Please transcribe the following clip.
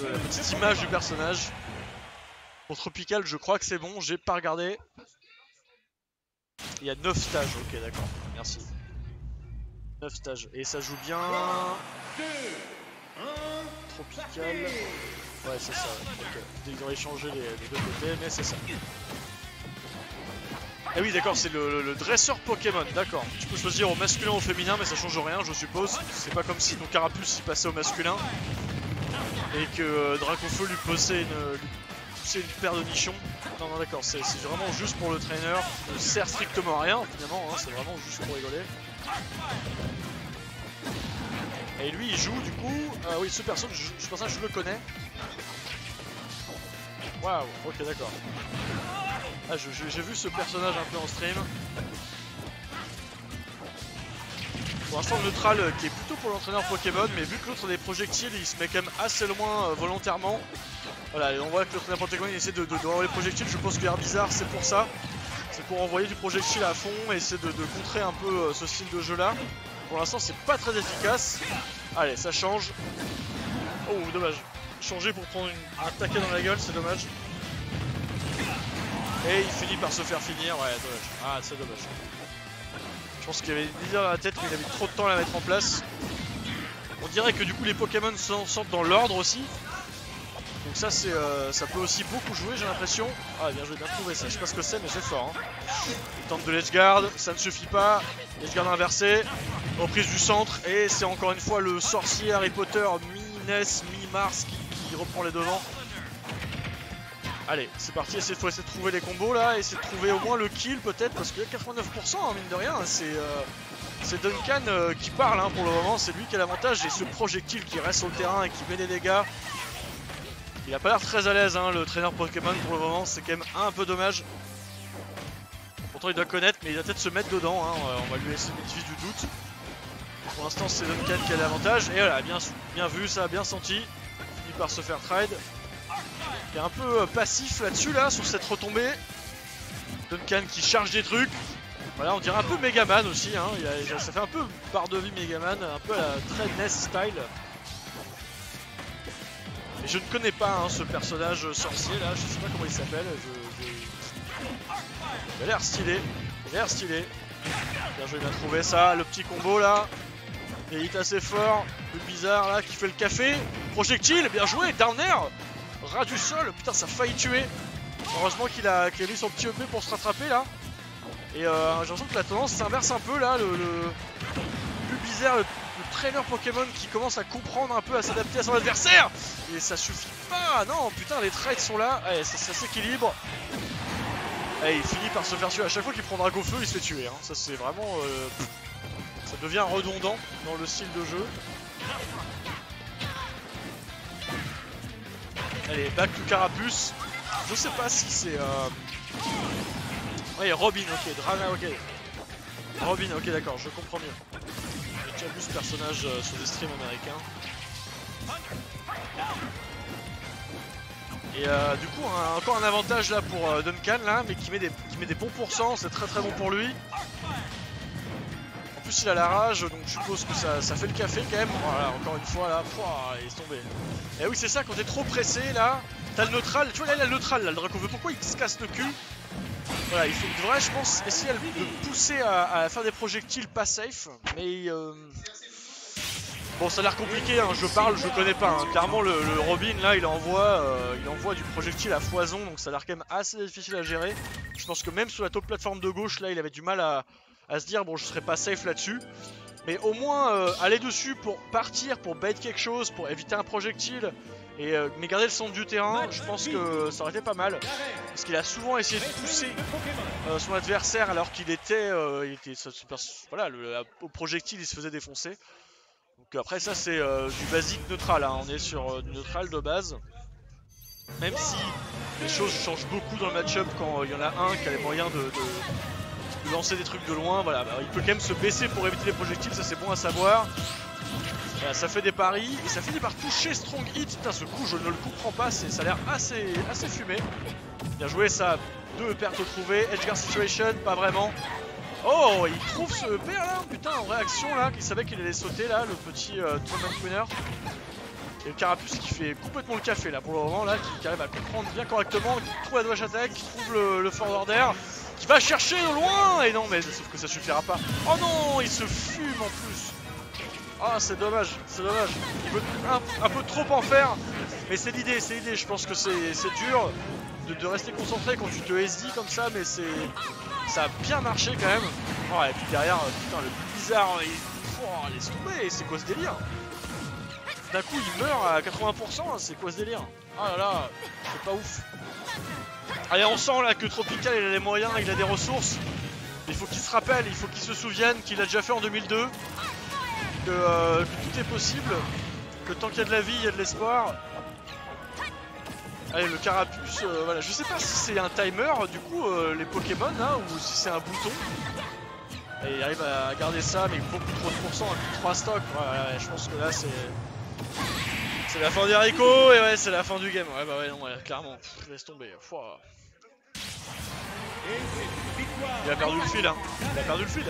la petite image du personnage. Pour Tropical, je crois que c'est bon, j'ai pas regardé. Il y a 9 stages, ok d'accord, merci. 9 stages, et ça joue bien. Tropical. Ouais c'est ça, ok. Ils auraient changé les deux côtés, mais c'est ça. Ah oui d'accord, c'est le dresseur Pokémon, d'accord. Tu peux choisir au masculin ou au féminin, mais ça change rien je suppose. C'est pas comme si ton Carapuce il passait au masculin. Et que Dracofeu lui poussait une paire de nichons. Non non d'accord, c'est vraiment juste pour le trainer. Ne sert strictement à rien finalement, hein, c'est vraiment juste pour rigoler. Et lui il joue du coup, oui ce personnage, je pense que je le connais. Waouh, ok d'accord. Ah j'ai vu ce personnage un peu en stream. Pour l'instant le neutral qui est plutôt pour l'entraîneur Pokémon, mais vu que l'autre a des projectiles, il se met quand même assez loin volontairement. Voilà, et on voit que l'entraîneur Pokémon il essaie de envoyer les projectiles, je pense que l'air bizarre c'est pour ça. C'est pour envoyer du projectile à fond et essayer de contrer un peu ce style de jeu là. Pour l'instant c'est pas très efficace. Allez, ça change. Oh dommage. Changer pour prendre un taquet dans la gueule, c'est dommage. Et il finit par se faire finir, ouais dommage. Ah c'est dommage. Je pense qu'il y avait une idée dans la tête mais il avait trop de temps à la mettre en place. On dirait que du coup les Pokémon sortent dans l'ordre aussi. Donc ça c'est ça peut aussi beaucoup jouer j'ai l'impression. Ah bien joué, bien trouvé ça, je sais pas ce que c'est mais c'est fort hein. Il tente de l'edgeguard, ça ne suffit pas. L'edgeguard inversé, reprise du centre et c'est encore une fois le sorcier Harry Potter mi-Ness, mi-Mars qui reprend les devants. Allez, c'est parti, faut essayer de trouver les combos là, essayer de trouver au moins le kill peut-être, parce qu'il y a 89% hein, mine de rien, c'est Duncan qui parle hein, pour le moment, c'est lui qui a l'avantage, et ce projectile qui reste sur le terrain et qui met des dégâts. Il a pas l'air très à l'aise hein, le traîneur Pokémon pour le moment, c'est quand même un peu dommage. Pourtant il doit connaître, mais il va peut-être se mettre dedans, hein, on va lui laisser le bénéfice du doute. Pour l'instant c'est Duncan qui a l'avantage, et voilà, bien vu, ça a bien senti, il finit par se faire trade. Il est un peu passif là-dessus, là, sur cette retombée. Duncan qui charge des trucs. Voilà, on dirait un peu Megaman aussi. Hein. Ça fait un peu barre de vie Megaman, un peu à la très NES style. Et je ne connais pas hein, ce personnage sorcier là, je sais pas comment il s'appelle. Il a l'air stylé. Il a l'air stylé. Bien joué, bien trouvé ça. Le petit combo là. Et hit assez fort. Le bizarre là qui fait le café. Projectile, bien joué, down air. Ras du sol, putain ça a failli tuer. Heureusement qu'il a mis son petit EP pour se rattraper là. Et j'ai l'impression que la tendance s'inverse un peu là. Le plus bizarre, le trainer Pokémon qui commence à comprendre un peu, à s'adapter à son adversaire. Et ça suffit pas, non putain les trades sont là. Allez, ça s'équilibre. Allez, il finit par se faire tuer. À chaque fois qu'il prend Dracofeu il se fait tuer hein. Ça c'est vraiment ça devient redondant dans le style de jeu. Allez, back to Carapuce. Je sais pas si c'est ouais, Robin, ok, Drana, ok. Robin, ok, d'accord, je comprends mieux. J'ai déjà vu ce personnage sur des streams américains. Et du coup, encore un avantage là pour Duncan, là, mais qui met des bons pourcents, c'est très très bon pour lui. En plus, il a la rage, donc je suppose que ça fait le café quand même. Voilà, encore une fois là, pouah, il est tombé. Et oui, c'est ça, quand t'es trop pressé là, t'as le neutral. Tu vois, là, il a le neutral, là, le Dracofeu. Pourquoi il se casse le cul? Voilà, il devrait, je pense, essayer de pousser à faire des projectiles pas safe. Mais bon, ça a l'air compliqué, hein, je parle, je connais pas. Hein. Clairement, le Robin, là, il envoie du projectile à foison, donc ça a l'air quand même assez difficile à gérer. Je pense que même sur la top plateforme de gauche, là, il avait du mal à se dire, bon, je serais pas safe là-dessus. Mais au moins, aller dessus pour partir, pour bait quelque chose, pour éviter un projectile, mais garder le centre du terrain, je pense que ça aurait été pas mal. Parce qu'il a souvent essayé de pousser son adversaire alors qu'il était, voilà, au projectile, il se faisait défoncer. Donc après ça c'est du basique neutral, hein. On est sur du neutral de base. Même si les choses changent beaucoup dans le match-up quand il y en a un qui a les moyens de lancer des trucs de loin, voilà, il peut quand même se baisser pour éviter les projectiles, ça c'est bon à savoir. Voilà, ça fait des paris et ça finit par toucher Strong Hit. Putain, ce coup je ne le comprends pas, ça a l'air assez fumé. Bien joué, ça, 2 pertes retrouvées. Edgeguard Situation, pas vraiment. Oh, il trouve ce EP là, putain, en réaction là, qu'il savait qu'il allait sauter là, le petit tournament winner. Et le Carapuce qui fait complètement le café là pour le moment, là, qui arrive à comprendre bien correctement, qui trouve la dodge attack, qui trouve le forward air, qui va chercher de loin. Et non, mais sauf que ça suffira pas. Oh non, il se fume en plus. Ah, c'est dommage, c'est dommage. Il veut un peu trop en faire. Mais c'est l'idée, je pense que c'est dur de rester concentré quand tu te SD comme ça, mais ça a bien marché quand même. Oh, et puis derrière, putain, le bizarre, laisse tomber, c'est quoi ce délire? D'un coup il meurt à 80%, hein, c'est quoi ce délire? Ah là là, c'est pas ouf. Allez, on sent là que Tropical il a les moyens, il a des ressources. Il faut qu'il se rappelle, il faut qu'il se souvienne qu'il a déjà fait en 2002. Que tout est possible, que tant qu'il y a de la vie, il y a de l'espoir. Allez, le Carapuce, voilà, je sais pas si c'est un timer du coup les Pokémon là, ou si c'est un bouton. Et il arrive à garder ça, mais beaucoup trop de pourcents, 3 stocks. Voilà, je pense que là c'est la fin des haricots, et ouais, c'est la fin du game. Ouais, bah ouais, non, ouais, clairement, laisse tomber. Pouah. Il a perdu le fil, hein. Il a perdu le fil.